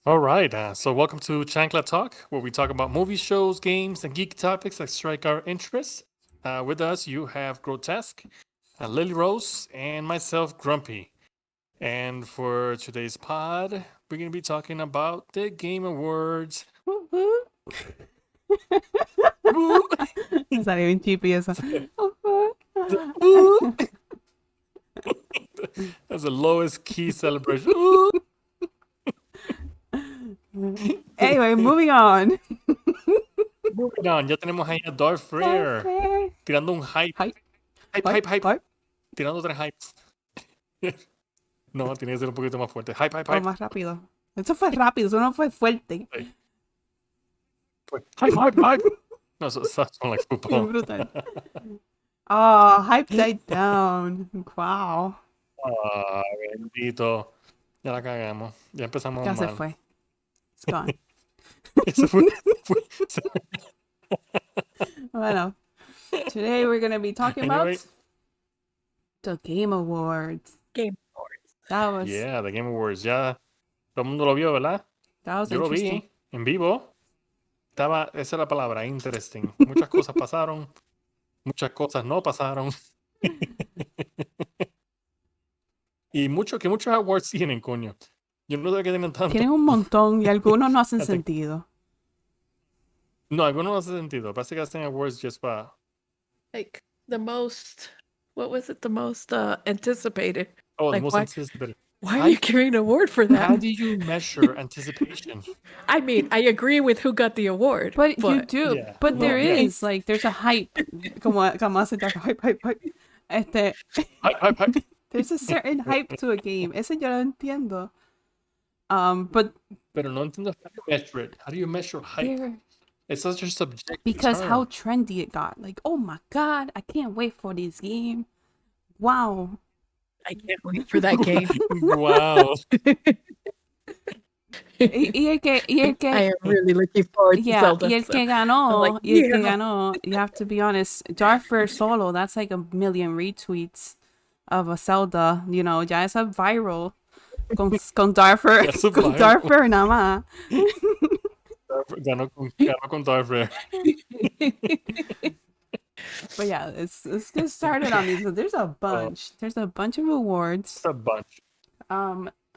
All right, so welcome to Chancla Talk, where we talk about movie shows, games, and geek topics that strike our interests. With us, you have Grotesque, Lilirose, and myself, Grumpy. And for today's pod, we're going to be talking about the Game Awards. Me salió bien chippy eso. That's the lowest key celebration. Anyway, moving on. Moving on, ya tenemos ahí a Darth Freer tirando un hype. Hype. Tirando tres hypes. No, tiene que ser un poquito más fuerte. Hype. O más rápido. Eso fue rápido, eso no fue fuerte. Hype. No, so sounds like football. Brutal. Oh, hype died down. Wow. Bendito. Ya la cagamos. Ya empezamos Ya mal. se fue. It's gone. Se fue. Bueno, today we're going to be talking about the Game Awards. That was... Yeah, the Game Awards. Ya todo el mundo lo vio, ¿verdad? That was Yo lo interesting. vi en vivo. Esa es la palabra, interesting. Muchas cosas pasaron. Muchas cosas no pasaron. Y muchos awards tienen, coño. Yo no sé qué tienen tanto. Tienen un montón y algunos no hacen sentido. No, algunos no hacen sentido. Parece que hacen awards just para... Like the most, what was it? The most anticipated. Oh, like the most anticipated. Why are you carrying an award for that? How do you measure anticipation? I mean, I agree with who got the award. But you do. Yeah. But there is, like, there's a hype. Como hace hype. Hype. There's a certain hype to a game. Eso yo lo entiendo. But Pero no entiendo how you measure it. How do you measure hype? It's such a subjective because term. how trendy it got. Like, oh my god, I can't wait for this game. Wow. I can't wait for that game. Wow. y el que I am really looking forward to Zelda. Y el que ganó, you have to be honest, Darth Freer solo, that's like 1 million retweets of a Zelda, you know, ya es viral con Darth Freer, con Darth Freer nada más. Ganó con Darth Freer. But yeah, let's get started on these. There's a bunch. There's a bunch of awards. It's a bunch.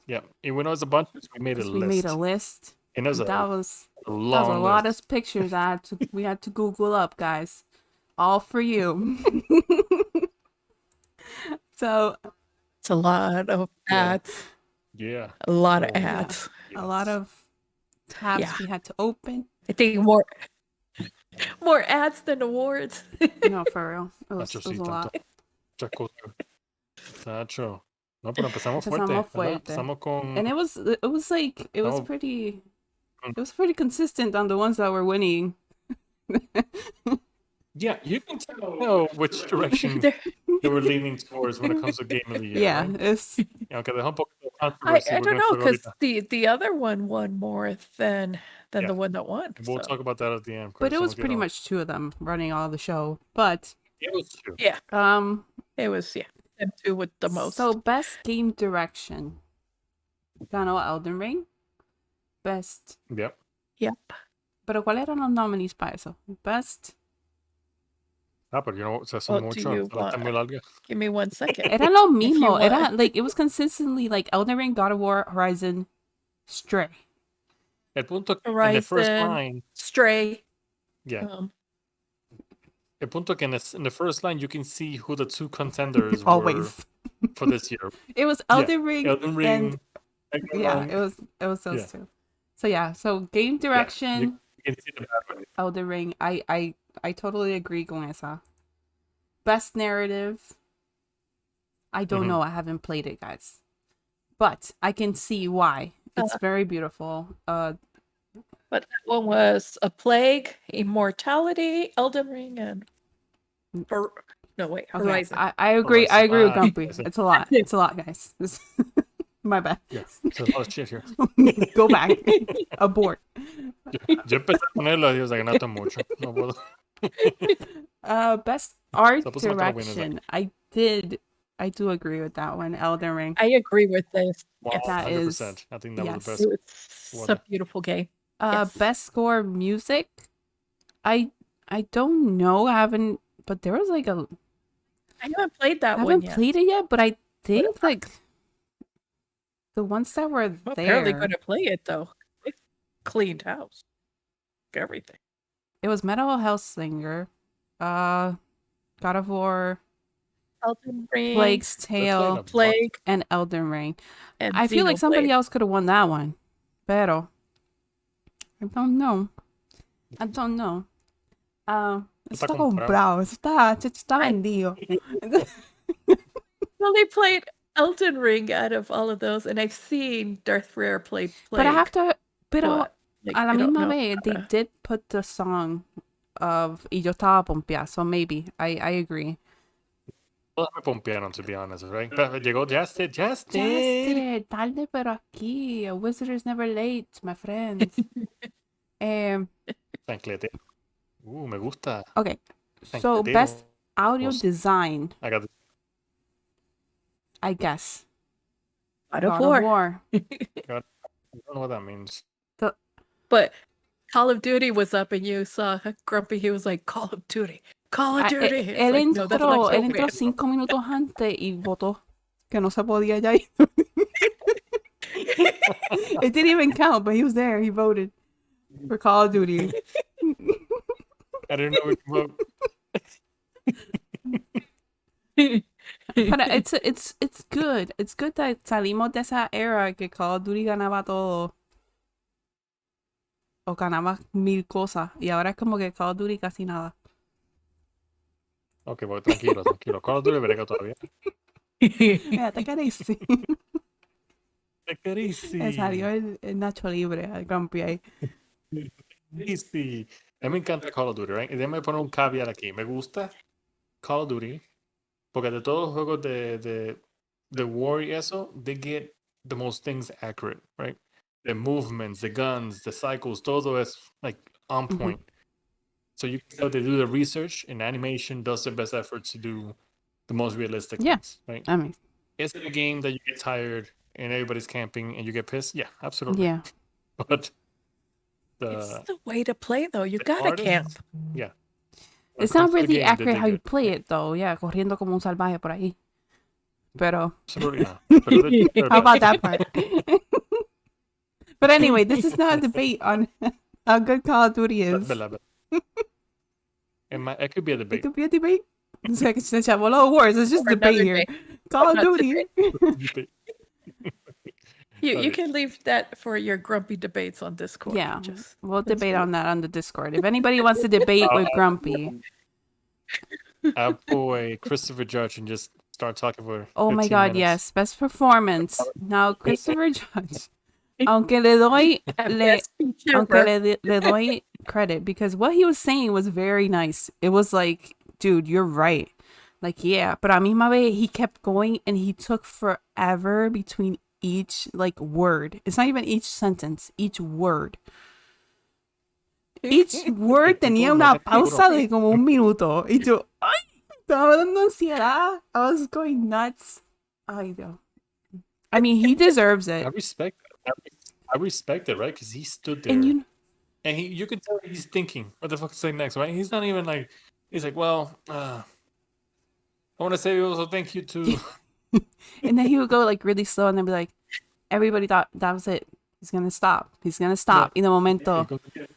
Yeah, and when it was a bunch, we made a list. We made a list. And that was a lot of pictures we had to Google up, guys. All for you. So it's a lot of ads. Yeah. A lot of ads. Yeah. A lot of tabs we had to open. I think more ads than awards. No, for real. It was a lot. Nacho. No, pero empezamos fuerte. Empezamos con... And it was pretty consistent on the ones that were winning. Yeah, you can tell which direction they were leaning towards when it comes to Game of the Year. Yeah, right? it's... Okay, the humble controversy. I don't know, because the other one won more than the one that won. We'll talk about that at the end. But it was pretty much two of them running all the show. But it was two. Yeah. It was them two with the most. So best game direction. Ganó Elden Ring. Best. Yep. Pero ¿cuáles eran los nominees para eso? Best. Pero you know, son mucho. Give me 1 second. Eran lo mismo. Era like it was consistently like Elden Ring, God of War, Horizon, Stray. El punto Horizon, in the first line. Stray. Yeah. El punto que in the first line you can see who the two contenders always were for this year. It was Elden Ring. And it was those two. So so game direction. You can see the bad way. Elden Ring. I totally agree con esa. Best narrative. I don't know. I haven't played it, guys. But I can see why. It's very beautiful. But that one was A Plague, Immortality, Elden Ring, and Horizon. I agree. I agree with Grumpy. It's a lot. It's a lot, guys. My bad. Yes, there's a lot of shit here. Go back. Abort. Yo empecé a ponerlo y que no está mucho. No puedo. Best art direction. I did I do agree with that one. Elden Ring. I agree with this. Yes. That is 100%. I think that was the yes. best. It's a beautiful game. Yes. Best score music. I don't know. I haven't, but there was like a. I haven't played that I one haven't yet. played it yet, but I think like the ones that were I'm there. apparently going to play it though. They cleaned house. Everything. It was Metal Hellsinger, God of War, Elden Ring, Plague's Tale, Plague, and Elden Ring. and I feel like somebody Xenoblade. else could have won that one. Pero I don't know. Eso está comprado. Eso está vendido. Well, they played Elden Ring out of all of those, and I've seen Darth Vader play Plague. But I have to. Pero but, like, a la I don't misma know vez, how they to- did put the song of Y yo estaba pompeada, so maybe. I agree. Todos me pompearon, to be honest, right? Pero llegó Justin. Justin, tarde pero aquí. A wizard is never late, my friends. Chanclete. Me gusta. Okay, so Chancletero. best audio Awesome. design, I got this. I guess. God of God War. of War. I don't know what that means. But Call of Duty was up, and you saw Grumpy. He was like, "Call of Duty, Call of Duty." It's Él like, no, that's entró, not él so entró bad. 5 minutos antes y votó que no se podía ya ir. It didn't even count, but he was there. He voted for Call of Duty. I didn't know we could vote. But it's good. It's good that salimos de esa era que Call of Duty ganaba todo. O ganaba 1000 cosas. Y ahora es como que Call of Duty casi nada. Ok, pues tranquilo. Call of Duty verga todavía. Mira, te carísimo. Te carísimo. Me salió el Nacho Libre al Grumpy ahí. Sí. A mí me encanta Call of Duty, right? Y déjame poner un caveat aquí. Me gusta Call of Duty porque de todos los juegos de War y eso, they get the most things accurate, right? The movements, the guns, the cycles, todo es like on point. So you can tell they do the research and animation does the best effort to do the most realistic things, right? I mean, Is it a game that you get tired and everybody's camping and you get pissed? Yeah, absolutely. yeah. But It's the way to play, though. You the gotta artists- camp. Yeah. It's When not it comes to the really game, they accurate did how you good. play it, though. Yeah, corriendo como un salvaje por ahí. Pero, Absolutely not. Pero they're how about best. that part? But anyway, this is not a debate on how good Call of Duty is. Verdad. It could be a It debate. could be a debate. It's like it's the awards. It's just For debate another here. day. Call of Not Duty. Debate. You Okay. can leave that for your grumpy debates on Discord. Yeah, Just, we'll that's debate cool. on that on the Discord. If anybody wants to debate with Grumpy, I'll pull a Christopher Judge and just start talking for oh my 15 God, minutes. yes, best performance. Now, Christopher Judge, aunque le doy, Best speech aunque ever. le doy credit because what he was saying was very nice. It was like, dude, you're right. Like, yeah, but a misma vez, he kept going and he took forever between each like word. It's not even each sentence, each word. Each word tenía una pausa de como un minuto. Y yo, ay, estaba dando ansiedad. I was going nuts. Ay, Dios. I mean, he deserves I it. respect that. I respect it, right? Because he stood there And you, and you can tell he's thinking, what the fuck to say next, right? He's not even like, he's like, well, I want to say also thank you to. and then he would go like really slow and then be like, everybody thought that was it. He's gonna stop. He's gonna stop. In the momento.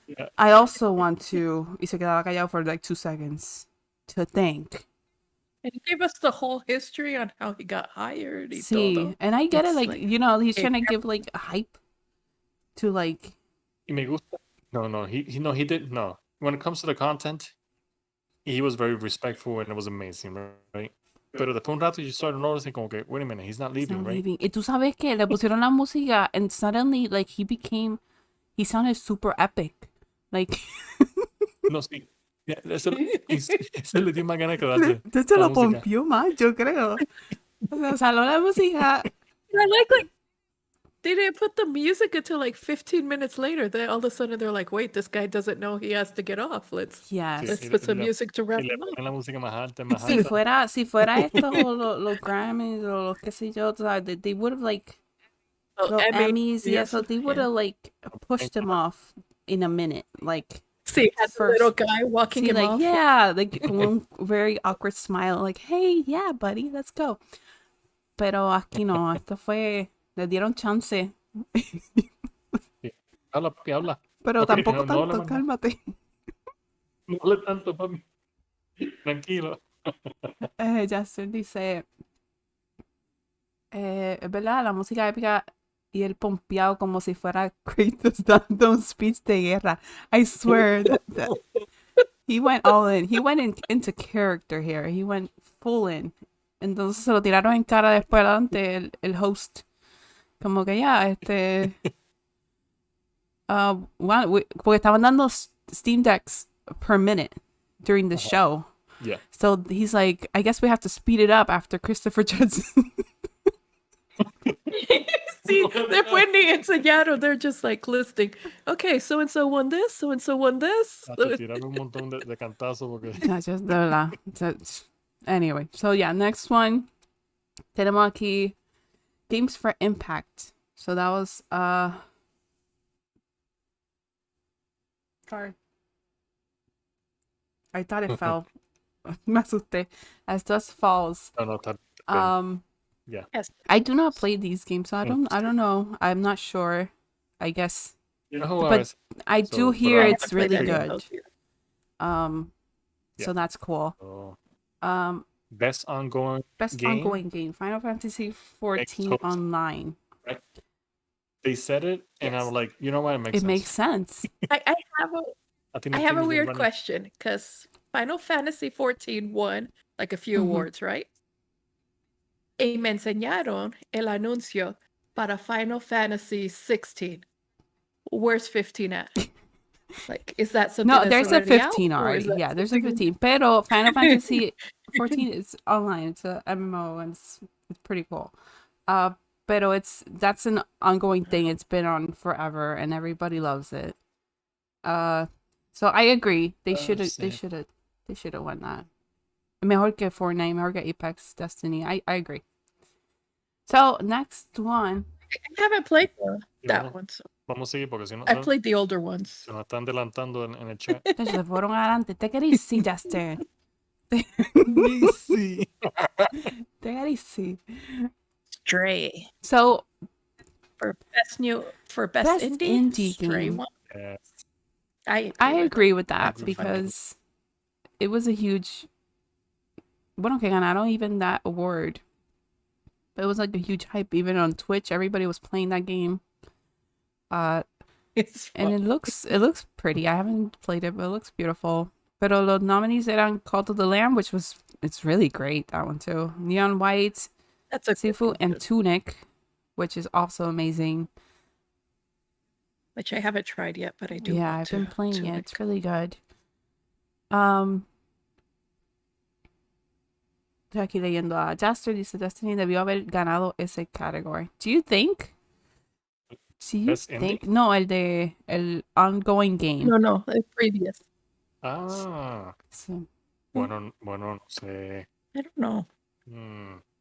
Yeah. I also want to, y se quedaba callado for like 2 seconds, to thank. And he gave us the whole history on how he got hired. He told See, them. and I get it, It's like, like, you know, he's hey, trying to give like a hype to like, Y me gusta. No, he didn't. No, when it comes to the content, he was very respectful and it was amazing, right? Pero después un rato you started noticing como que, wait a minute, he's not he's leaving, not right? leaving. Y tú sabes que le pusieron la música and suddenly like he sounded super epic. Like, No, sí. Yeah, ese le dio más ganas que darse. entonces la lo música. pompió más, yo creo. O sea, saló la música. I like They didn't put the music until like 15 minutes later. Then all of a sudden they're like, wait, this guy doesn't know he has to get off. Let's Yes. put some music to wrap Y le him up. ponen la música más alta, más Si alta. fuera esto los Grammys o los qué sé yo, they would have like Oh, los Emmy, Emmys, yeah, so they would have like pushed him off in a minute, like See, has a first. little guy walking See, him like off. yeah, like con un very awkward smile, like hey, yeah, buddy, let's go. Pero aquí no, esto fue, le dieron chance. Habla, papi, habla. Pero Ok, tampoco no tanto, habla más. cálmate. No hable tanto, papi. Tranquilo. Justin dice, es verdad, la música épica y el pompeado como si fuera Kratos dando un speech de guerra. I swear that he went all in. He went into character here. He went full in. Entonces se lo tiraron en cara después adelante el host. Como que ya, porque estaban dando Steam Decks per minute during the show. Yeah. So he's like, I guess we have to speed it up after Christopher Judson. See, después ni enseñaron. They're just like listing. Okay, so and so won this, so and so won this. Hasta tirarme un montón de cantazos porque... Yeah, just de verdad. Anyway, so yeah, next one. Tenemos aquí Games for Impact. So that was sorry. I thought it fell. Me asusté. As Dust Falls. No, está... Yeah. Yes. I do not play these games, so I don't know. I'm not sure. I guess. You know who But I do So, hear but I it's haven't played really any of good. those yet. Yeah. So that's cool. Oh, best ongoing Best game? ongoing game, Final Fantasy 14 total- online. They said it, and Yes. I'm like, you know what? It makes It sense. makes sense. I have a think I the have team a is weird running- question because Final Fantasy 14 won like a few Mhm. awards, right? Y me enseñaron el anuncio para Final Fantasy 16. Where's 15 at? Like, is that something No, that's there's a already out, 15 or is already. that Yeah, there's a something- 15. Pero Final Fantasy 14 is online. It's a MMO and it's pretty cool. Pero that's an ongoing thing. It's been on forever and everybody loves it. So I agree. They should have won that. Mejor que Fortnite, mejor que Apex, Destiny. I agree. So next one. I haven't played that vamos, one. So vamos a seguir porque si no, I played the older ones. se nos están adelantando en el chat. Entonces se fueron adelante. Take it easy, Justin. Sí. Take it easy. Stray So for best Best indie Stray game. one. Yes. I I with agree with that agree with that. because it was a huge. Bueno, que ganaron even that award. But it was like a huge hype. Even on Twitch, everybody was playing that game. It's And it looks pretty. I haven't played it, but it looks beautiful. Pero los nominees eran Cult of the Lamb, it's really great, that one too. Neon White, that's a good Sifu, one, and too, Tunic, which is also amazing. which I haven't tried yet, but I do. Yeah, want I've been to playing it. like- It's really good. Estoy aquí leyendo a Jaster dice Destiny debió haber ganado ese category. Do you think? Do you Best indie? think? No, el ongoing game. No, the previous. Ah, So, bueno, no sé. I don't know.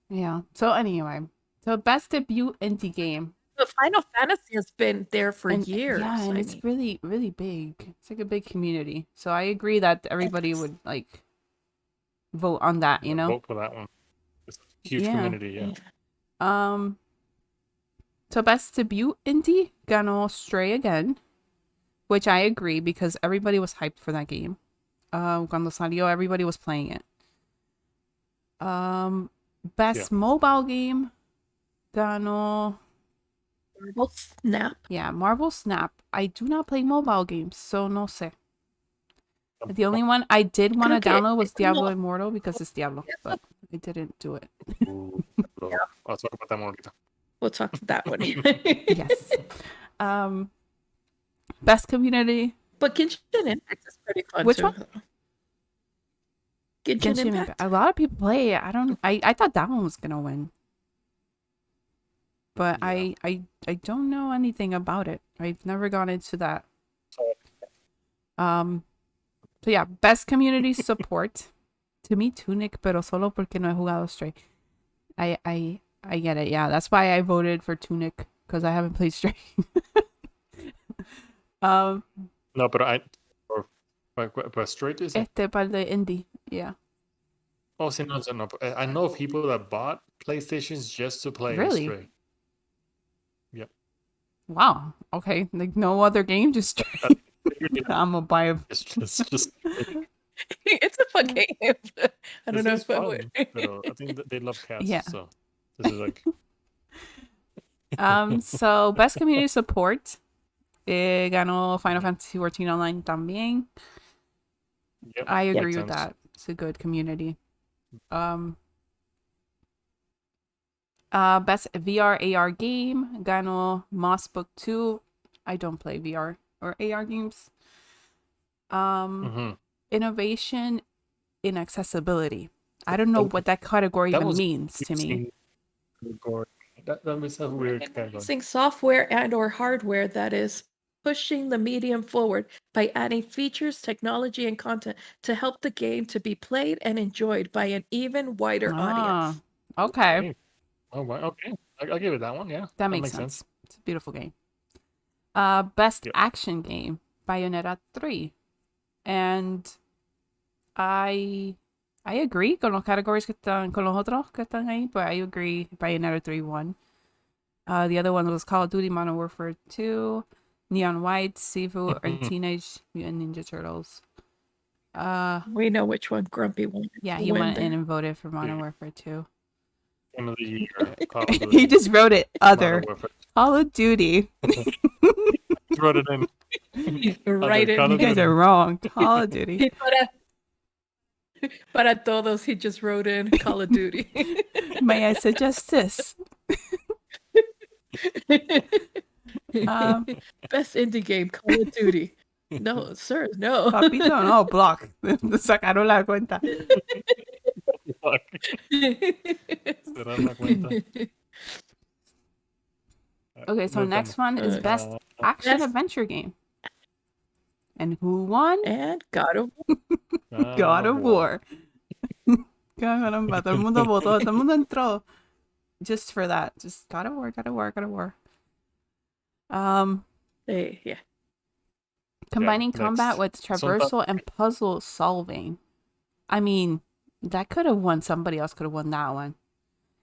yeah. So anyway, so best debut indie game. But Final Fantasy has been there for And, years. yeah, and I it's mean. really, really big. It's like a big community. So I agree that everybody Yes. would like vote on that, you know? Vote for that one. It's a huge Yeah. community, yeah. So best debut indie ganó Stray again, which I agree because everybody was hyped for that game. Cuando salió, everybody was playing it. Best mobile game ganó, Marvel Snap. yeah, Marvel Snap. I do not play mobile games, so no sé. The only one I did want to Creo que download was es como- Diablo Immortal because it's Diablo, but I didn't do it. I'll talk about that one ahorita. We'll talk to that one. Yes. Best community. But Genshin Impact is pretty fun Which too. one? Genshin Genshin Impact. Impact. A lot of people play it. I thought that one was gonna win. but Yeah. I don't know anything about it. I've never gone into that. So yeah, best community support. To me, Tunic, pero solo porque no he jugado Stray. I get it. Yeah, that's why I voted for Tunic, because I haven't played Stray. No, but straight is it? Para el de indie, yeah. Oh, sí, no. I know of people that bought PlayStations just to play Really? Stray. Yep. Wow. Okay. Like no other game, just Stray. I'm gonna buy a. It's just It's a fun game. I don't know this is if I fun, would. but I think that they love cats. Yeah. So this is like So best community support. Ganó Final Fantasy XIV Online también. yep, I agree makes with sense. that. It's a good community. Best VR AR game. Ganó Moss Book 2. I don't play VR or AR games. Innovation in accessibility. I don't know what that category That even was means to me. That was a weird category. Using software and or hardware that is pushing the medium forward by adding features, technology, and content to help the game to be played and enjoyed by an even wider audience. Okay. Oh, wow. Okay. I'll give it that one. Yeah. That makes sense. It's a beautiful game. Best action game, Bayonetta 3. And I agree con los categories que están, con los otros que están ahí, but I agree Bayonetta 3 won. The other one was Call of Duty Modern Warfare 2, Neon White, Sifu, and Teenage Mutant Ninja Turtles. We know which one Grumpy won. Yeah, he went in and voted for Modern Warfare 2. Game of the year. Call of Duty. He just wrote it, other. Modern Warfare. Call of Duty. He wrote it in. Right Call You of guys Duty. are wrong. Call of Duty. Para todos, he just wrote in Call of Duty. May I suggest this? Best indie game, Call of Duty. No, sir, no. Papito, no, block. Sacaron la cuenta. Cerrar la cuenta. Okay, so next one is best action Best- adventure game. And who won? And God of God of War. Caramba, todo el mundo votó, todo el mundo entró. Just for that. Just God of War, God of War, God of War. yeah. Combining next. combat with traversal and puzzle solving. I mean, that could have won. Somebody else could have won that one.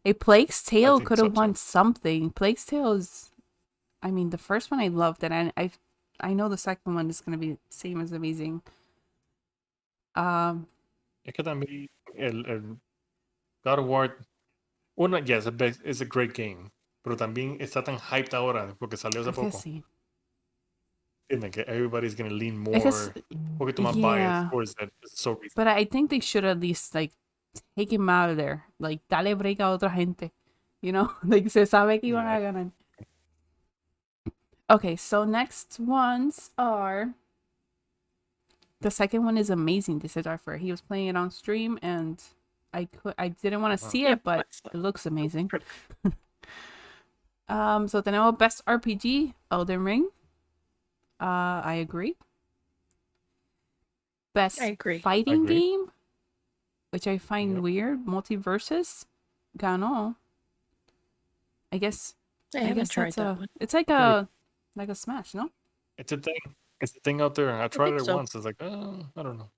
A Plague's Tale think could so, have won too. something. Plague's Tale is, I mean, the first one I loved it, and I know the second one is gonna be same as amazing. Es que también el God of War, yes, it's a great game, pero también está tan hyped ahora porque salió hace Es que poco. sí. Entienden que everybody's gonna lean more, Es que un poquito más yeah. biased towards that. It's so recent. But I think they should at least like take him out of there. Like dale break a otra gente. You know? Like se sabe que iban a ganar. Okay, so next ones are, the second one is amazing, dice Darfur. He was playing it on stream and I didn't want to see it, but it looks amazing. So tenemos best RPG, Elden Ring. I agree. Best I agree. fighting game, which I find weird. Multiverses, ganó. I guess. I haven't tried that's that one. It's like a Smash, no? It's a thing. It's a thing out there. I tried think it so. once. It's like, I don't know.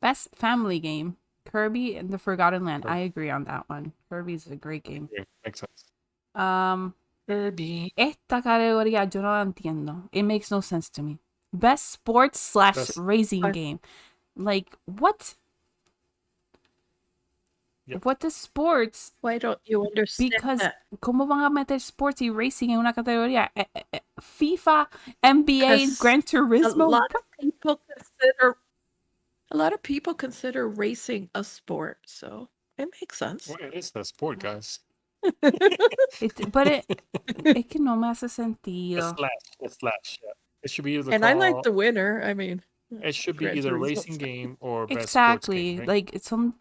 Best family game, Kirby and the Forgotten Land. I agree on that one. Kirby's a great game. Yeah, makes sense. Kirby. Esta categoría yo no la entiendo. It makes no sense to me. Best sports / racing game. Like, what? Yep. What does sports? Why don't you understand Because, that? ¿cómo van a meter sports y racing en una categoría? FIFA, NBA, Because Gran Turismo. A lot of people consider racing a sport, so it makes sense. Well, it is a sport, guys. But it que no me hace sentido. A slash. Yeah. It should be either. And I like the winner. I mean, It should be Gran either Turismo. racing game or best Exactly. sports game, right? Like, it's some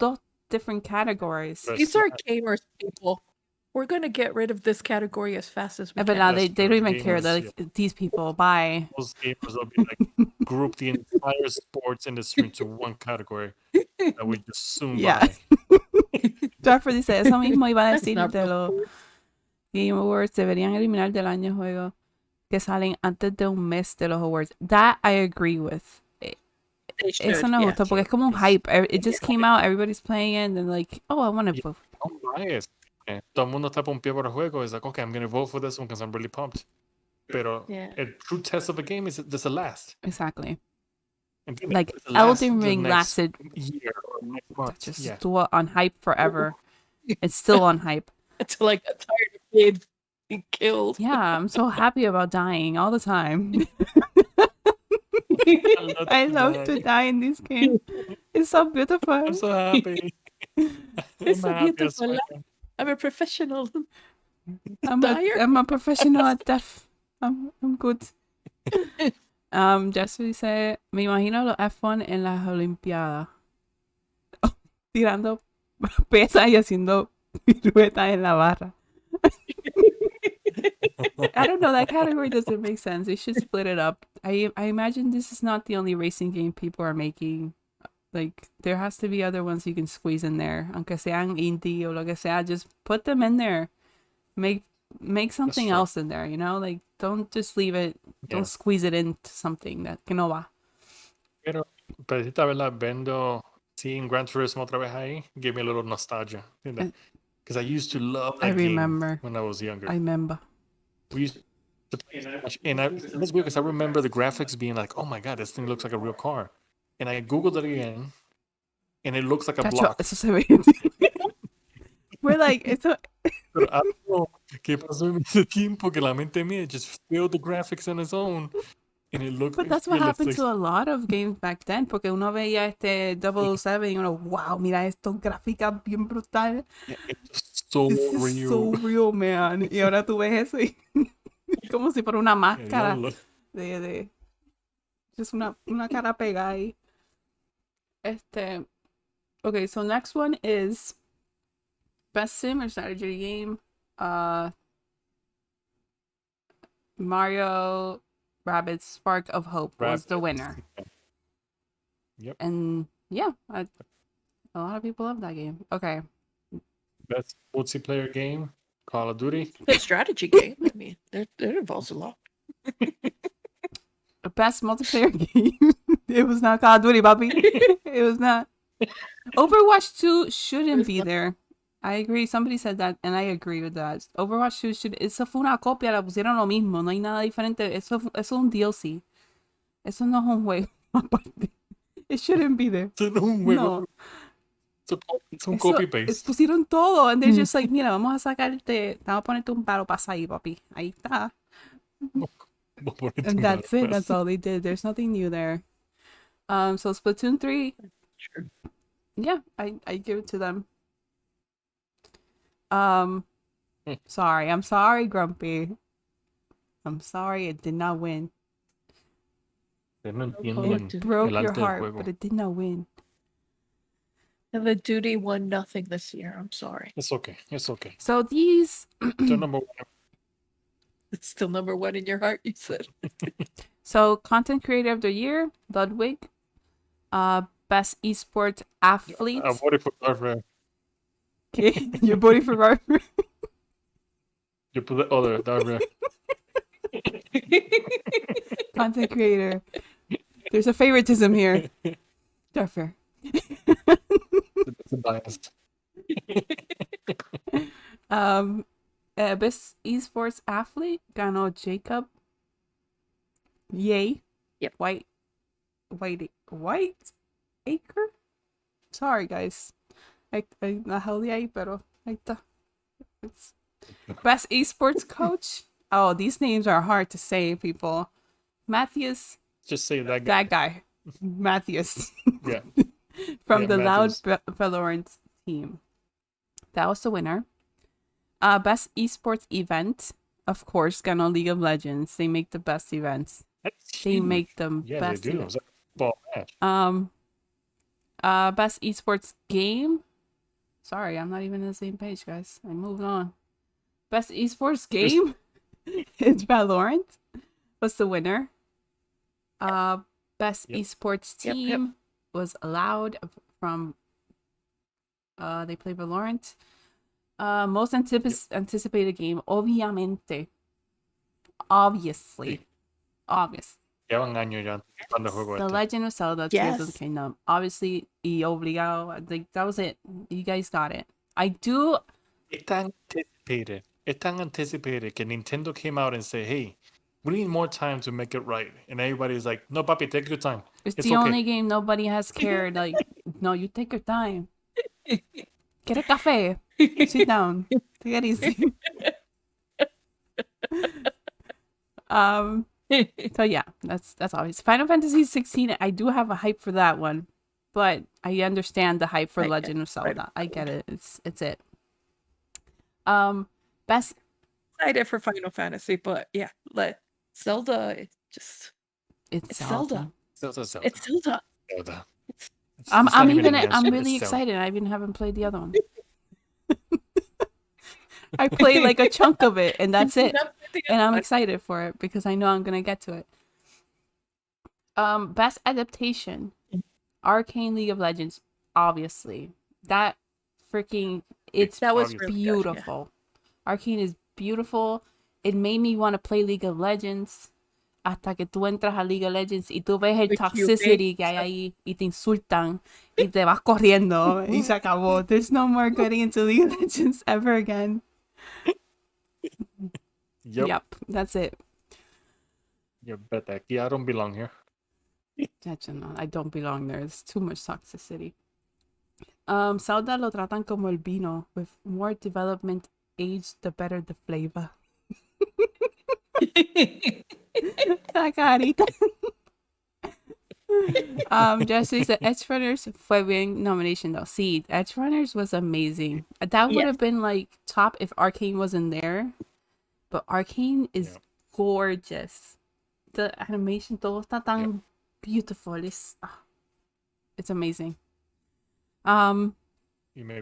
different categories. Best these are slash. gamers, people. we're going to get rid of this category as fast as we But can. now That's they true. don't even care that like these people buy. Most gamers will be like group the entire sports industry into one category that we just soon Yeah. buy. Jeffrey dice, eso mismo iba a That's decir not de los Game Awards. Deberían eliminar del año juego que salen antes de un mes de los awards. That I agree with. They should, Eso no me yeah. gustó porque es como un hype. It just came out, everybody's playing it, and then like, oh, I want to vote. Don't buy it. Todo el mundo está pompeado por el juego. It's like, okay, I'm going to vote for this one because I'm really pumped. Pero Yeah. a true test of a game is does it last? Exactly. And Like does it last Elden the Ring next lasted year or next month. just Yeah. estuvo on hype forever. It's still on hype. Until I got tired of being killed. Yeah, I'm so happy about dying all the time. I love to die in this game. It's so beautiful. I'm so happy. It's so I'm happy as beautiful. well. I'm a professional. I'm a professional at death. I'm good. Jesse dice, me imagino los F1 en las Olimpiadas. Tirando pesas y haciendo piruetas en la barra. I don't know, that category doesn't make sense. They should split it up. I imagine this is not the only racing game people are making. Like, there has to be other ones you can squeeze in there. Aunque sean indie o lo que sea, just put them in there. Make something true. else in there, you know? Like, don't just leave it, don't Yeah. squeeze it into something that que no va. Pero esta verdad, seeing Gran Turismo otra vez ahí, gave me a little nostalgia. Because I used to love that I game remember. when I was younger. I remember. We used to play so much, and it was weird because I remember the graphics being like, "Oh my god, this thing looks like a real car," and I googled it again, and it looks like a Cacho, block. eso se ve. We're like, eso. Pero I don't know qué pasó en ese tiempo que la mente mía just filled the graphics on its own, and it looked. But that's what happened to a lot of games back then, porque uno veía este 007 y uno, wow, mira esto, gráficas bien brutal. So This is real. so real, man. Y ahora tú ves eso y como si fuera una máscara Yeah, de just una cara pegada ahí. Okay, so next one is Best Sim or Strategy Game. Mario Rabbids Spark of Hope was the winner. Yep. And yeah, a lot of people love that game. Okay. Best multiplayer game, Call of Duty. Good strategy game. I mean, that involves a lot. Best multiplayer game. It was not Call of Duty, Bobby. It was not. Overwatch 2 shouldn't be there. I agree. Somebody said that, and I agree with that. Overwatch 2 should. Eso fue una copia, la pusieron lo mismo. No hay nada diferente. Eso es un DLC. Eso no es un juego. It shouldn't be there. Eso no es un juego. No. Es un copy-paste. Pusieron todo, and they're just like, mira, vamos a sacarte, vamos a ponerte un palo pasa ahí, papi. Ahí está. And that's it. That's all they did. There's nothing new there. So Splatoon 3. Sure. Yeah, I give it to them. Sorry. I'm sorry, Grumpy. I'm sorry it did not win. It broke your heart, but it did not win. And the Duty won nothing this year. I'm sorry. It's okay. It's okay. So these They're number one. It's still number one in your heart, you said. So content creator of the year, Ludwig. Best esports athlete. I voted for Darth. Okay, you're voting for Barbara. You put the other Darth. Content creator. There's a favoritism here. Darfur. It's a bias. Best esports athlete ganó Jacob. Yay. Yep. White Acre. Sorry, guys. I la jodí ahí, pero ahí está. Best esports coach. Oh, these names are hard to say, people. Matthias. Just say that guy. That guy. Matthias. Yeah. From Yeah, the Matthews. Loud Valorant team. That was the winner. Best esports event. Of course, ganó League of Legends. They make the best events. That's They huge. make them Yeah, best they do. events. It's like a ball match. Best esports game. Sorry, I'm not even on the same page, guys. I moved on. Best esports game is Valorant. Was the winner. Best esports team was Loud from they play Valorant. Most anticipated game, obviamente. Obviously. Lleva un año ya cuando juego The este. Legend of Zelda, Tears of the Yes. Kingdom. Obviously, y obligado. Like, that was it. You guys got it. I do. It's tan anticipated que Nintendo came out and said, hey, we need more time to make it right. And everybody's like, no, papi, take your time. It's It's the okay. only game nobody has cared. Like, no, you take your time. Get a cafe. Sit down. Take it easy. So yeah, that's obvious. Final Fantasy 16, I do have a hype for that one, but I understand the hype for Legend of Zelda. I get it. It's it. Best Excited for Final Fantasy, but yeah, Zelda. It's Zelda. Zelda. It's Zelda. Zelda. I'm It's not even even an answer, I'm it's really Zelda. excited. I even haven't played the other one. I played like a chunk of it, and that's it. And I'm excited for it because I know I'm gonna get to it. Best adaptation, Arcane League of Legends. Obviously, that freaking That was Obviously. really beautiful. Arcane is beautiful. It made me want to play League of Legends. Hasta que tú entras a League of Legends y tú ves el Which you toxicity que hay ahí y te insultan y te vas corriendo y se acabó. There's no more getting into League of Legends ever again. Yep, that's it. You bet that. Yeah, I don't belong here. No, I don't belong there. There's too much toxicity. Zelda lo tratan como el vino. With more development age, the better the flavor. La carita. Jesse said Edge Runners fue bien nomination though. See, Edge Runners was amazing. That would have been like top if Arcane wasn't there. But Arcane is gorgeous. The animation todo está tan beautiful. It's amazing. You may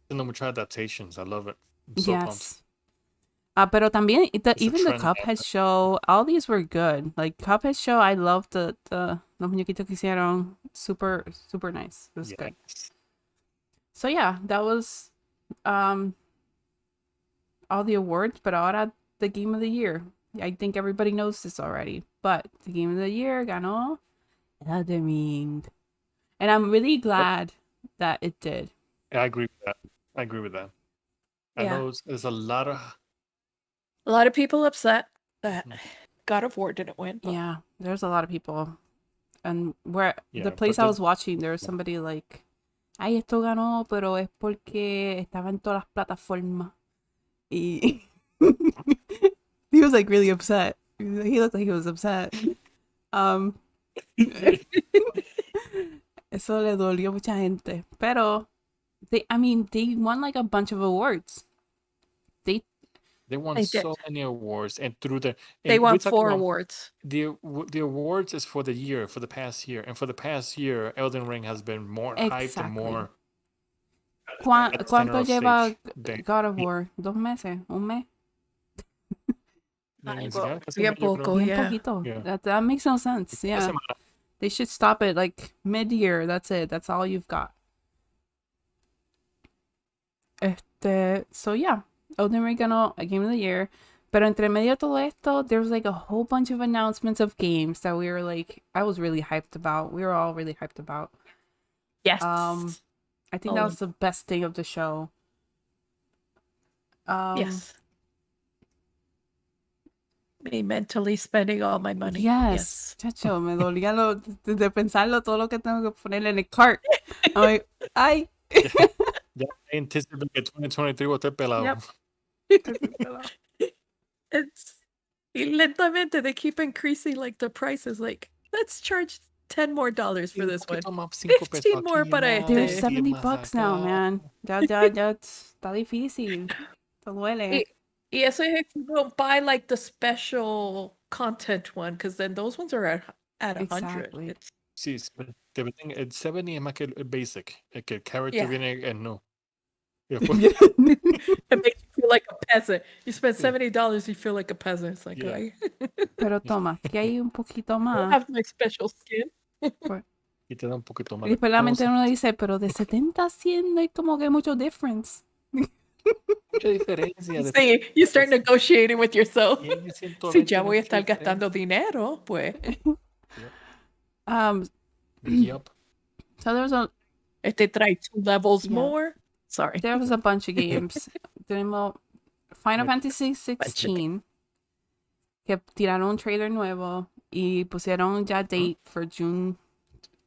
no muchas adaptations. I love it. I'm so pumped. Pero también even the trend Cuphead show, all these were good. Like Cuphead show, I loved the los muñequitos que hicieron. Super nice. It was good. So yeah, that was all the awards, but ahora the game of the year. I think everybody knows this already, but the game of the year ganó Elden Ring. And I'm really glad that it did. Yeah, I agree with that. I know there's a lot of people upset that God of War didn't win. But Yeah, there's a lot of people. And the but place I was watching, there was somebody like, ay, esto ganó, pero es porque estaba en todas las plataformas. Y he was like really upset. He looked like he was upset. Eso le dolió a mucha gente. Pero they won like a bunch of awards. They won They so many awards, and they won we're talking 4 about awards. The awards is for the past year, and for the past year, Elden Ring has been more hyped and more. ¿Cuánto lleva God of War? 2 meses? ¿1 mes? Bien poco, Bien poquito. That makes no sense. Yeah. They should stop it like mid-year. That's it. That's all you've got. So yeah, Elden Ring ganó a Game of the Year. Pero entre medio de todo esto, there was like a whole bunch of announcements of games that we were like, I was really hyped about. We were all really hyped about. Yes. I think that was the best thing of the show. Yes. Me mentally spending all my money. Yes. Chacho, me dolía de pensarlo todo lo que tengo que poner en el cart. I'm like, ay. Yeah, I anticipate que 2023 va a estar pelado. It's lentamente they keep increasing like the prices. Like, let's charge $10 more for this one. 15 more para They're este. $70 now, man. Ya está difícil. Te duele. Y eso if you don't buy like the special content one, because then those ones are at 100. Exactly. Sí, everything it's 70 es más que el basic. El que el character viene no. It makes you feel like a peasant. You spend $70, you feel like a peasant. It's like, Yeah. I Pero toma, que hay un poquito más. have my special skin. Y te da un poquito más Y después la mente uno dice, pero de 70 a 100 no hay como que mucho difference. mucha diferencia. Sí, you start negotiating with yourself. 100 y 120 Si ya voy a mucha estar diferencia. gastando dinero, pues. Yup. So there was a Este trae 2 levels Yeah. more. Sorry. there was a bunch of games. Tenemos Final Fantasy 16, que tiraron un trailer nuevo y pusieron ya date for June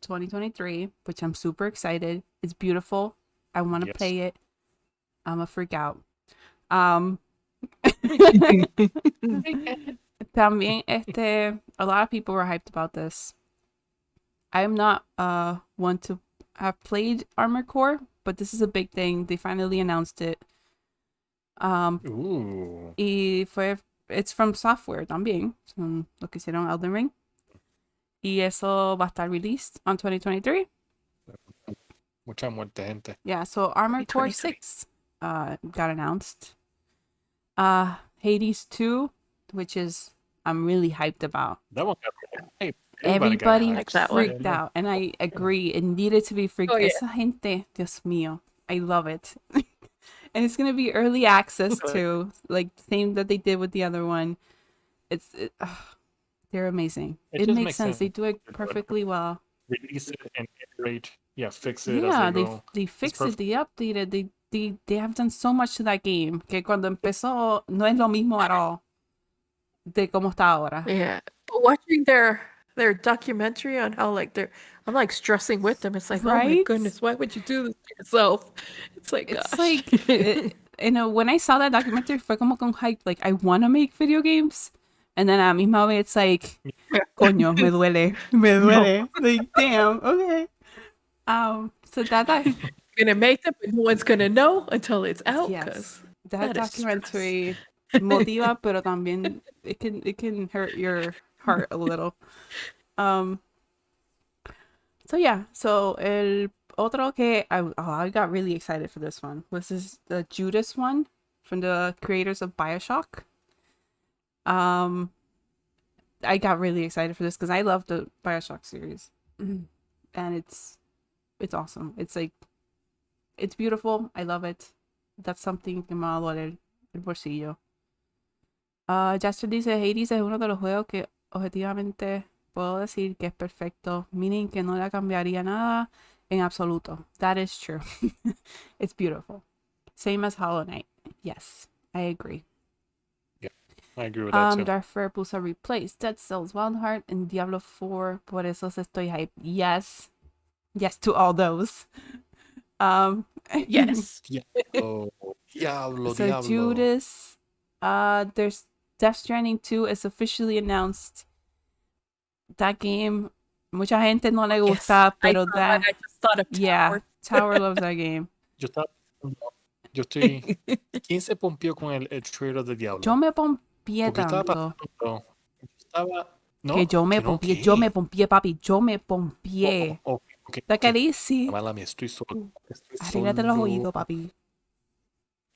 2023, which I'm super excited. It's beautiful. I want to Yes. play it. I'm a freak out. También, a lot of people were hyped about this. I'm not one to have played Armored Core, but this is a big thing. They finally announced it. Ooh. Y it's from software también. Son lo que hicieron Elden Ring. Y eso va a estar released on 2023. Mucha muerte, gente. Yeah, so Armored Core 2023. 6 got announced. Hades 2, which is I'm really hyped about. That one got hype. Everybody Like that one. freaked out, and I agree. It needed to be freaked. Oh, yeah. Esa gente, Dios mío, I love it. And it's gonna be early access too, like the same that they did with the other one. They're amazing. It It just makes makes sense. They sense. do it perfectly well. Release it and iterate. Yeah, fix it Yeah, as they go. they fixed it. perfect. They updated. They have done so much to that game que cuando empezó no es lo mismo at all de como está ahora. Yeah. But watching their documentary on how I'm like stressing with them. It's like, oh my Right? goodness, why would you do this to yourself? It's like, It's gosh. like, when I saw that documentary, fue como con hype, like, I want to make video games. And then a la misma vez, it's like, coño, me duele. Like, damn, okay. So that gonna make them, but no one's gonna know until it's out. yes, 'Cause that that is documentary motiva, pero también it can hurt your heart a little. So yeah, so el otro que I got really excited for this one was the Judas one from the creators of BioShock. I got really excited for this because I love the BioShock series, and it's awesome. It's like it's beautiful. I love it. That's something que me va a doler el bolsillo. Jasper dice Hades es uno de los juegos que objetivamente puedo decir que es perfecto, meaning que no le cambiaría nada en absoluto. That is true. It's beautiful. Same as Hollow Knight. Yes, I agree. I agree with that too. Darfur puso Replace Dead Cells, Wild Heart, and Diablo 4. Por eso estoy hyped. Yes. Yes to all those. yes. Diablo. So Judas, there's Death Stranding 2 is officially announced. That game, mucha gente no le gusta, pero I just thought of Tower. yeah, Tower loves that game. Yo estoy 15 pompió con el trailer de Diablo. Yo me pompié Porque estaba tanto. pasando, estaba no, Que yo me que no, pompié, ¿qué? yo me pompié, papi, yo me pompié. Okay. La caricia. Mala mía, estoy solo. Arrígate los oídos, papi.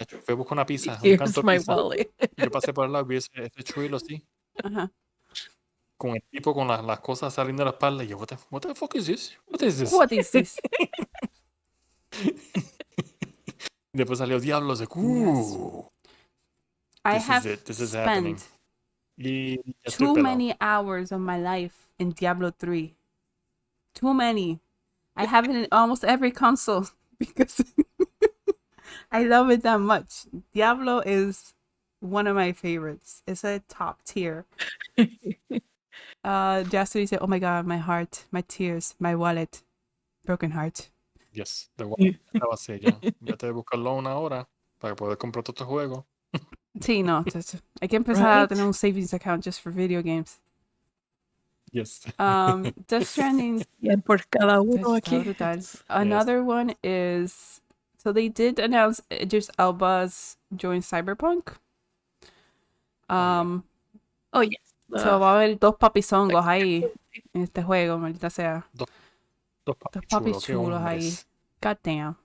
Yo fui a buscar una pizza, un Here's canto de my pizza. wallet. Yo pasé por el lado y vi ese trailer así, Ajá. con el tipo con las cosas saliendo de la espalda. Y yo, what the fuck is this? What is this? What is this? Después salió Diablo, de I this have is it. This is happening. spent Y ya estoy too pelado. many hours of my life in Diablo 3. Too many. I have it in almost every console because I love it that much. Diablo is one of my favorites. It's a top tier. Jasper said, oh my god, my heart, my tears, my wallet, broken heart. Yes, de igual, la va a hacer ya. Ya te voy a buscarlo una hora para poder comprar todo este juego. Sí, no, hay que empezar a Right. tener un savings account just for video games. Yes. Death Stranding Bien por cada uno está aquí. brutal. Another one is, so they did announce Idris Elba's join Cyberpunk. Oh, yes. So va a haber dos papizongos ahí en este juego, maldita sea. Dos Dos papis papis chulos, qué chulos ahí. hombres. God damn.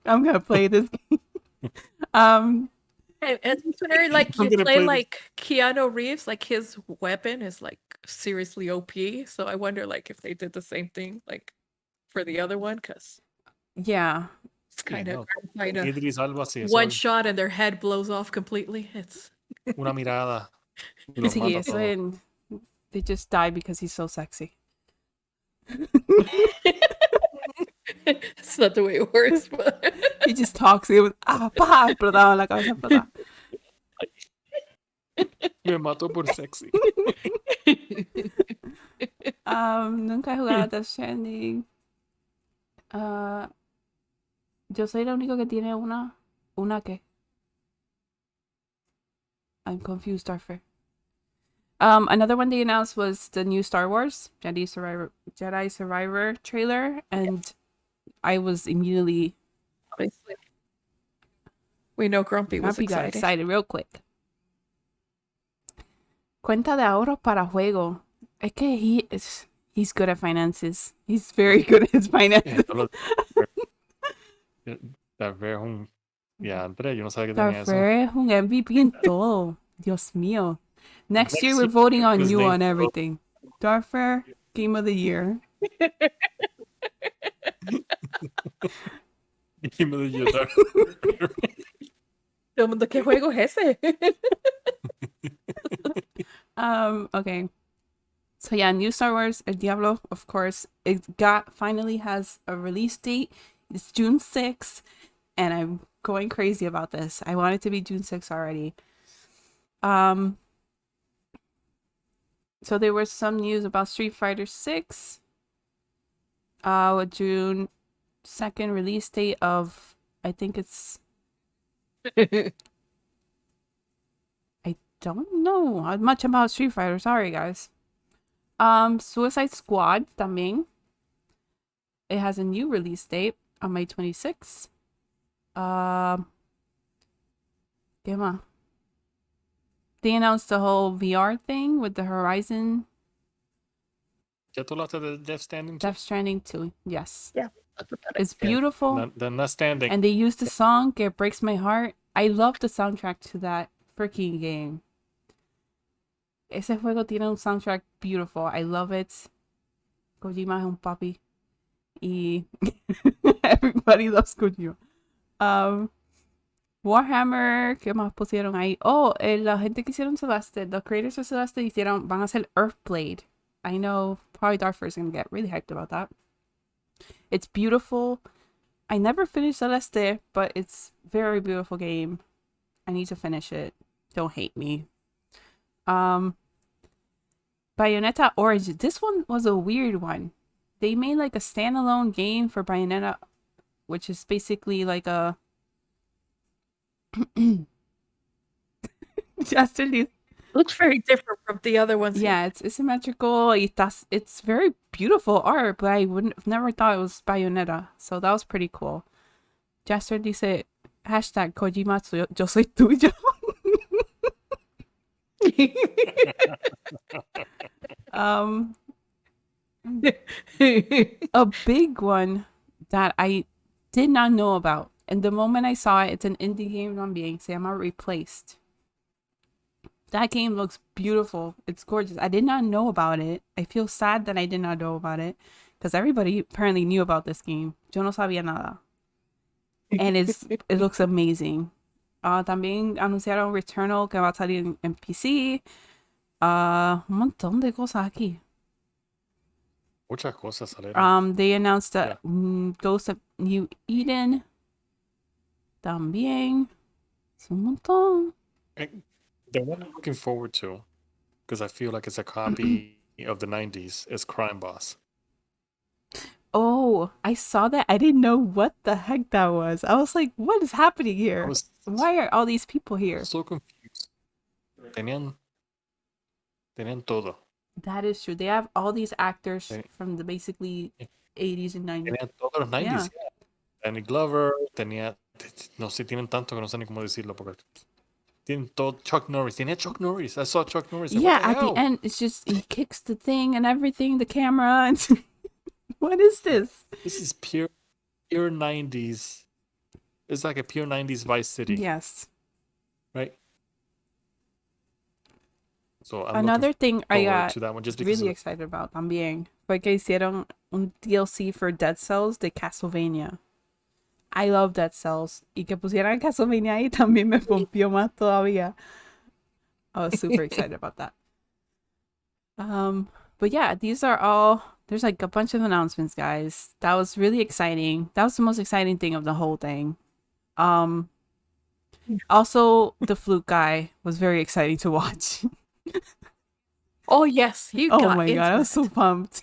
I'm gonna play this game. Um, And considering like I'm you gonna play play this. like Keanu Reeves, like his weapon is like seriously OP. So I wonder like if they did the same thing like for the other one, because yeah. it's Sí, kind of no. kind of Idris Alba, sí, eso one es shot and their head blows off completely. It's una mirada y los Sí, mata a eso todos. en, they just die because he's so sexy. it's not the way it works, but He just talks. It was pa, explotaba la cabeza, explotaba. Me mató por sexy. Nunca he jugado Death Stranding. Yo soy la única que tiene una que. I'm confused, Darfer. Another one they announced was the new Star Wars Jedi Survivor trailer, and I was immediately obviously we know Grumpy was got excited. excited real quick. Cuenta de ahorros para juego. Es que he's good at finances. He's very good at his finances. Darfer es un diantre, yo no sabía que tenía eso. Darfer es un MVP en todo. Dios mío. Next year Next we're year, voting on his you name- on everything. Darfer, Game of the Year. Game of the Year, Darfer. Todo el mundo, ¿qué juego es ese? Okay. So yeah, new Star Wars, El Diablo, of course. It finally has a release date. It's June 6th, and I'm going crazy about this. I want it to be June 6th already. So there was some news about Street Fighter 6. With June 2nd release date of, I think it's, I don't know much about Street Fighter. Sorry, guys. Suicide Squad también. It has a new release date on May 26th. ¿Qué más? They announced the whole VR thing with the Horizon ¿Ya tú hablaste de Death Stranding? Death Stranding 2. Yes. Yeah. It's beautiful. The Not Standing. And they used the song It Breaks My Heart. I love the soundtrack to that freaking game. Ese juego tiene un soundtrack beautiful. I love it. Kojima es un papi. Y everybody loves Kojima. Warhammer, ¿qué más pusieron ahí? Oh, la gente que hicieron Celeste, the creators of Celeste van a hacer Earthblade. I know probably Darfur's gonna get really hyped about that. It's beautiful. I never finished Celeste, but it's very beautiful game. I need to finish it. Don't hate me. Bayonetta Origins. This one was a weird one. They made like a standalone game for Bayonetta, which is basically like a Looks very different from the other ones. Yeah, it's asymmetrical. It's very beautiful art, but I wouldn't have never thought it was Bayonetta. So that was pretty cool. Jester dice hashtag Kojima yo soy tuyo. A big one that I did not know about, and the moment I saw it, it's an indie game también, se llama Replaced. That game looks beautiful. It's gorgeous. I did not know about it. I feel sad that I did not know about it, because everybody apparently knew about this game. Yo no sabía nada. And it looks amazing. También anunciaron Returnal, que va a salir en PC. Un montón de cosas aquí. Muchas cosas salieron. They announced that Ghost of New Eden. También. Es un montón. The one I'm looking forward to, because I feel like it's a copy of the 90s, is Crime Boss. Oh, I saw that. I didn't know what the heck that was. I was like, what is happening here? Why are all these people here? So confused. Tenían todo. That is true. They have all these actors from the basically 80s and 90s. Tenían todos los 90s. Yeah. Danny Glover, no sé, tienen tanto que no sé ni cómo decirlo, porque tienen todo. Chuck Norris. Tenía Chuck Norris. I saw Chuck Norris. Yeah, at the end, it's just, he kicks the thing and everything, the camera, and what is this? This is pure 90s it's like a pure 90s Vice City, Yes. right? So I'm Another looking thing I forward got to that one just because really of, excited about también fue que hicieron un DLC for Dead Cells de Castlevania. I love Dead Cells. Y que pusieran Castlevania ahí también me pompió más todavía. I was super excited about that. But yeah, these are all, there's like a bunch of announcements, guys. That was really exciting. That was the most exciting thing of the whole thing. Also, the flute guy was very exciting to watch. Oh yes, he Oh got my into god, I was it. so pumped.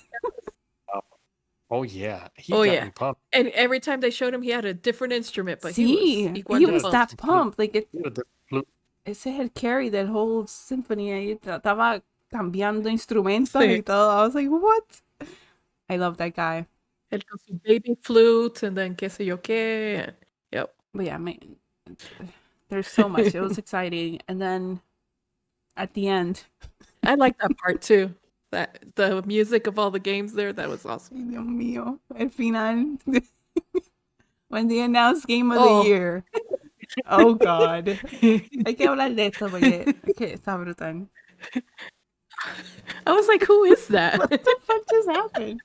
oh yeah, he Oh, got yeah. me pumped. And every time they showed him, he had a different instrument, but See, he he was pumped. that pumped. Like He had the flute. ese es el carry del whole symphony. Ahí estaba cambiando instrumentos Sí. y todo. I was like, what? I love that guy. Él con su baby flute and then qué sé yo qué. And, yep. But yeah, man, there's so much. It was exciting. And then at the end, I like that part too. That the music of all the games there, that was awesome. ay, Dios mío, el final. When they announced Game of Oh. the Year. Oh, God. Hay que hablar de esto porque está brutal. I was like, who is that? What the fuck just happened?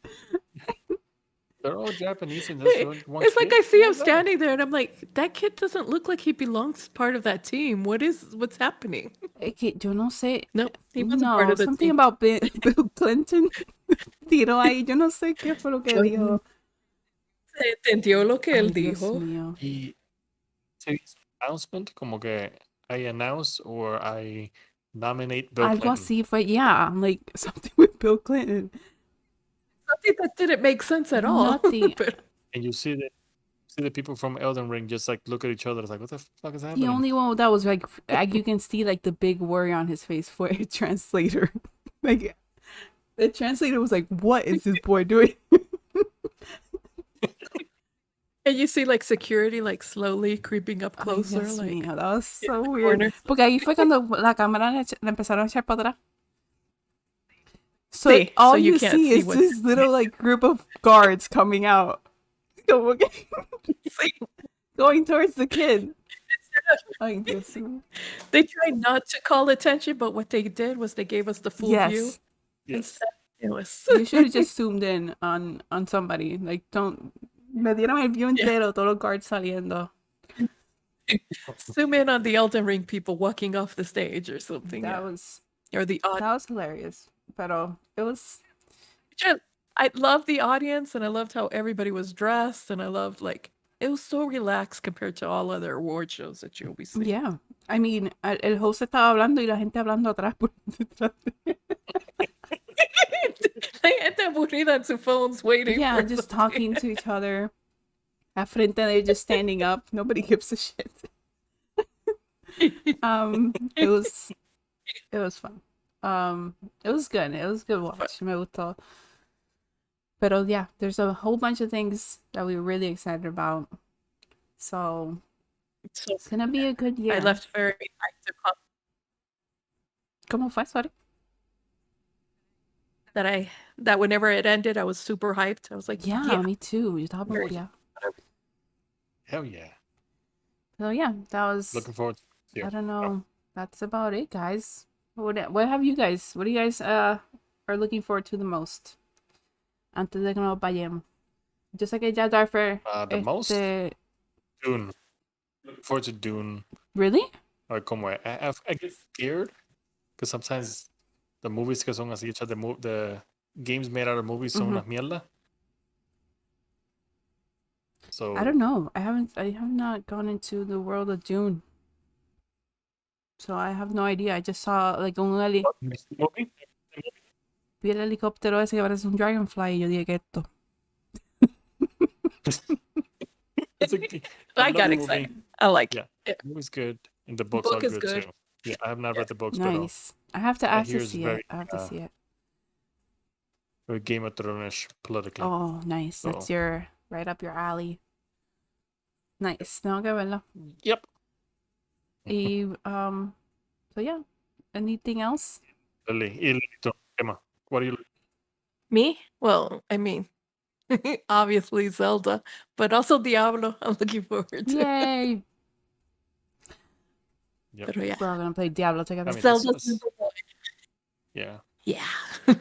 They're all Japanese in this one. It's like I see him What's that? standing there and I'm like, that kid doesn't look like he belongs part of that team. What's happening? Que yo no sé. No, he wasn't part of the something team. about Bill Clinton. Tiró ahí. Yo no sé qué fue lo que dijo. Se entendió lo que Ay, él Dios dijo. mío. He takes announcement como que I announce or I nominate Bill Algo Clinton. así fue. Yeah, like something with Bill Clinton. Something that didn't make sense at all. Nothing. But And you see the people from Elden Ring just like look at each other. It's like, what the fuck is happening? The only one that was like you can see like the big worry on his face for a translator. Like the translator was like, "What is this boy doing?" and you see like security like slowly creeping up Ay, closer. Dios Like mío, that was so the weird. corner. Porque ahí fue cuando la cámara la empezaron a echar para atrás. So Sí, all so you you can't see see is what- this little like group of guards coming out, Como que- going towards the kid. Ay, Dios mío. they tried not to call attention, but what they did was they gave us the full view. Yes, Yes. Instead, it was you should have just zoomed in on somebody. Like, don't. Me dieron el view entero, todos los guards saliendo. zoom in on the Elden Ring people walking off the stage or something. That Yeah. was Or the audience. that was hilarious. Pero it was I loved the audience and I loved how everybody was dressed and I loved like it was so relaxed compared to all other award shows that you'll be seeing. yeah. I mean, el host estaba hablando y la gente hablando atrás por detrás. They had that aburrida on su phones waiting. Yeah, for just something. talking to each other. At frente, they're just standing up. Nobody gives a shit. It was fun. It was good. It was good watch. Me gustó. Pero yeah, there's a whole bunch of things that we were really excited about. So So it's gonna be a good year. I left very hyped to come ¿Cómo fue? Sorry. that whenever it ended, I was super hyped. I was like, Yeah, me too. Yo estaba Very- yeah. Hell yeah. So yeah, that was. Looking forward to it. I don't know. That's about it, guys. What have you guys? What do you guys are looking forward to the most? Antes de que nos vayamos. Yo sé que ya Darfer. The most? Dune. Looking forward to Dune. Really? Or como I get scared because sometimes the movies que son así hechas the games made out of movies son unas mierda. So I don't know. I have not gone into the world of Dune. So I have no idea. I just saw like movie? vi el helicóptero ese que parece un dragonfly y yo dije que esto. It's I love got the excited. movie. I like Yeah. it. The movie's good and the books book are is good, good. too. Yeah, I have not read the books, Nice. I have I to hear it's see very, it. I have to see it. but very Game of Thrones politically. Oh, nice. That's So- your right up your alley. Nice. Tengo que verlo. Yep. Y so yeah. Anything else? Lily, Emma, what do you? Me? Well, I mean, Obviously Zelda, but also Diablo. I'm looking forward to. Yay! Yep. But yeah, We're all gonna play Diablo together. I mean, Zelda. yeah. Yeah.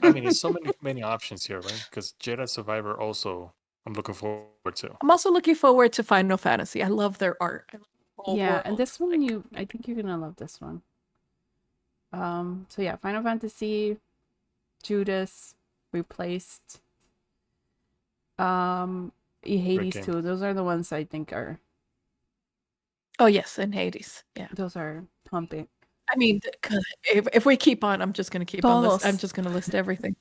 I mean, it's so many options here, right? Because Jedi Survivor also, I'm looking forward to. I'm also looking forward to Final Fantasy. I love their art. I love the whole Yeah, and world. this one Like, I think you're gonna love this one. So yeah, Final Fantasy, Judas, Replaced, Hades game. 2. Those are the ones I think are oh yes, and Hades. Yeah. those are pumping. I mean, if we keep on, I'm just gonna keep on. Todos. I'm just gonna list everything.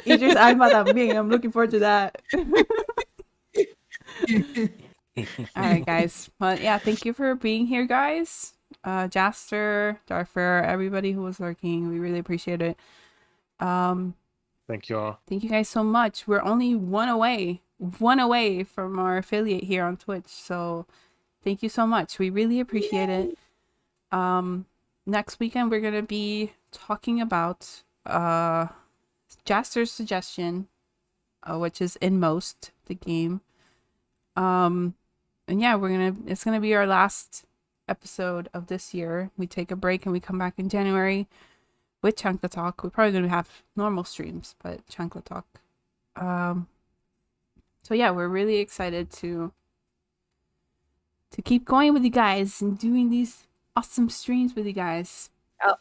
Idris Alba también. I'm looking forward to that. All right, guys. Well, yeah, thank you for being here, guys. Jaster, Darfer, everybody who was lurking. We really appreciate it. Thank you all. Thank you guys so much. We're only one away from our affiliate here on Twitch. So thank you so much. We really appreciate it. Next weekend we're gonna be talking about Jaster's suggestion, which is Inmost, the game. And yeah, it's gonna be our last episode of this year. We take a break and we come back in January with Chancla Talk. We're probably gonna have normal streams, but Chancla Talk. So yeah, we're really excited to keep going with you guys and doing these awesome streams with you guys. Oh.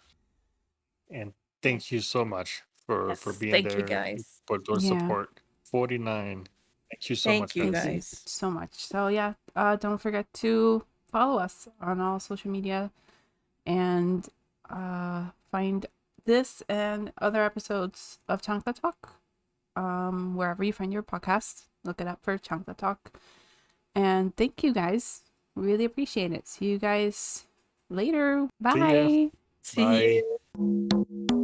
And thank you so much for being thank there. you guys. For your support. 49. Thank you so much, Thank you guys. guys. So much. So yeah, don't forget to follow us on all social media and find this and other episodes of Chancla Talk wherever you find your podcast. Look it up for Chancla Talk. And thank you guys. Really appreciate it. See you guys later. Bye. See ya. See Bye. you.